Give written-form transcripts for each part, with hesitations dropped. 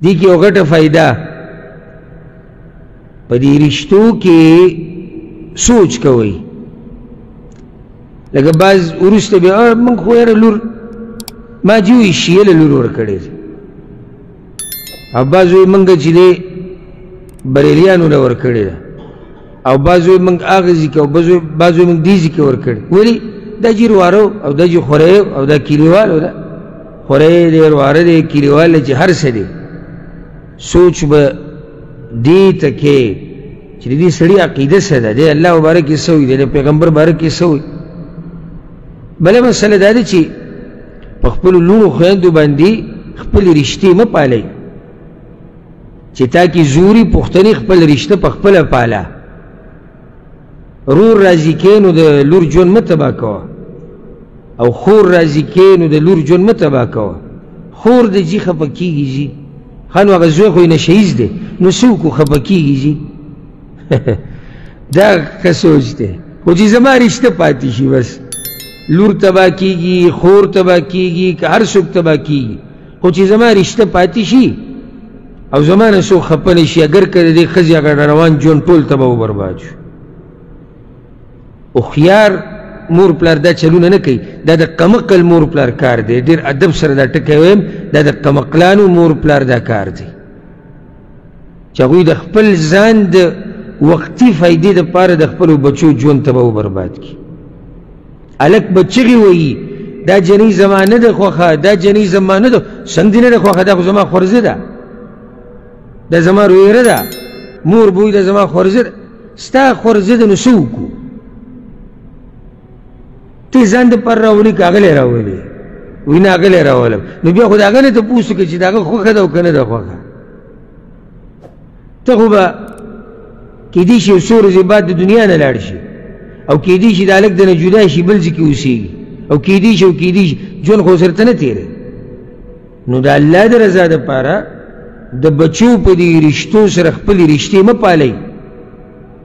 دی کې یو غټه فایده په دې رشتو کې سوچ کوئ. لکه بعض وروسته بیا موږ خو یاره لور ما چې وایي شیعه له لور ورکړې ده، او بعض وایي موږ چې دی بریلیانو له ورکړې ده، او بعض وایي موږ هغه ځای کې، او بعض وایي موږ دې ځای کې ورکړې. ولې؟ دا چې رواره او دا چې خوری او دا کلیوال او دا خوری دی رواره دی کلیوال دی چې هر څه دی، سوچ به دې ته کې چې د دې سړي عقیده څه ده، د الله مبارک یې څه وي، د پیغمبر مبارک یې څه وي. بله مسله دا ده چې په خپلو لوڼو خویندو باندې خپلې رشتې مه پالئ، چې تا کې زوري پښتني خپل رشته په خپله پاله. رور راضي کې نو د لور ژوند مه تباه کوه، او خور راضي کې نو د لور ژوند مه تباه کوه. خور د جي خفه کېږي جي، ښه نو هغه زوی خو یې نشهیز دی، نو څه وکړو خفه کېږي جي. دا ښه سوچ دی، خو چې زما رشته پاتې شي بس لور تباه کېږي، خور تباه کېږي، که هر څوک تباه کېږي، خو چې زما رشته پاتې شي او زما نه څوک خفه نه شي، اگر که د دې ښځې هغه روان ژوند ټول تباه و برباد شو. هوښیار مور پلار دا چلونه نه کوي، دا د قمقل مور پلار کار دی. ډېر ادب سره دا ټکی وایم، دا د قمقلانو مور پلار دا کار دی چې هغوی د خپل ځان د وقتي فایدې دپاره د خپلو بچو ژوند تباه و برباد کړي. هلک به چغې وایي دا جنۍ زما نه ده خوښه، دا جنۍ زما نه ده. څنګه دې نه ده خوښه؟ دا خو زما خورزه ده، دا زما رویره ده. مور به وایي دا زما خورزه ده. ستا خورزه ده نو څه وکړو؟ ته ځان دپاره راولي که هغه لی راولي؟ وایي نه هغه لی راولم. نو بیا خو د هغه نه تپوس وکړه چې د هغه خوښه ده او که نه ده خوښه. ته خو به کیدای شي یو څو ورځې بعد د دنیا نه لاړ شي، او کیدای شي د هلک د نه جدا شي بل ځای کې اوسېږي، او کیدای شي ژوند خو سره ته نه تېروي. نو د الله د رضا دپاره د بچو په دې رشتو سره خپلې رشتې مه پالئ.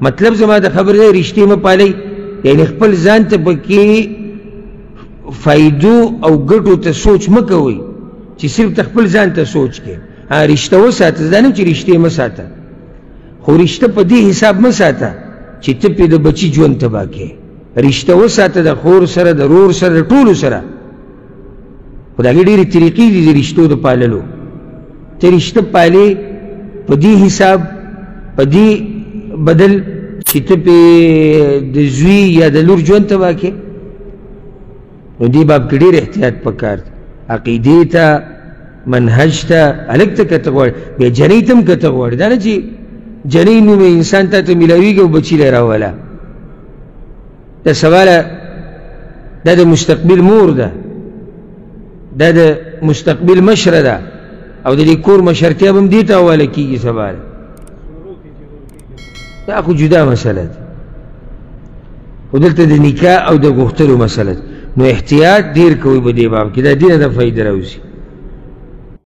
مطلب زما د خبرې دی رشتې مه پالئ، یعنې خپل ځان ته پکې فایدو او ګټو ته سوچ مه کوئ چې صرف ته خپل ځان ته سوچ کې. رشته وساته، دا نه چې رشتې مه ساته، خو رشته په دې حساب مه ساته چې ته پرې د بچي ژوند تباه کړې. رشته وساته د خور سره، د رور سره، د ټولو سره. خو د هغې ډېرې طریقې دي د رشتو د پاللو. ته رشته پالې په دې حساب، په دې بدل چې ته پرې د زوی یا د لور ژوند تباه کړې. نو دې باب کې ډېر احتیاط پکار دی. عقیدې ته، منهج ته، هلک ته که ته غواړې، بیا جنۍ ته هم که ته غواړې، دا نه چې جنۍ نوم انسان ته میلاویږي او بچي لی راوله. دا سواله دا د مستقبل مور ده، دا د مستقبل مشره ده، او د دې کور مشرتیا به هم دې ته حواله کېږي سواله. دا خو جدا مسله ده، خو دلته د نکاح او د غوښتلو مسله ده. نو احتیاط ډېر کوئ په دې باب کې، دا دې نه د فایده راوځي.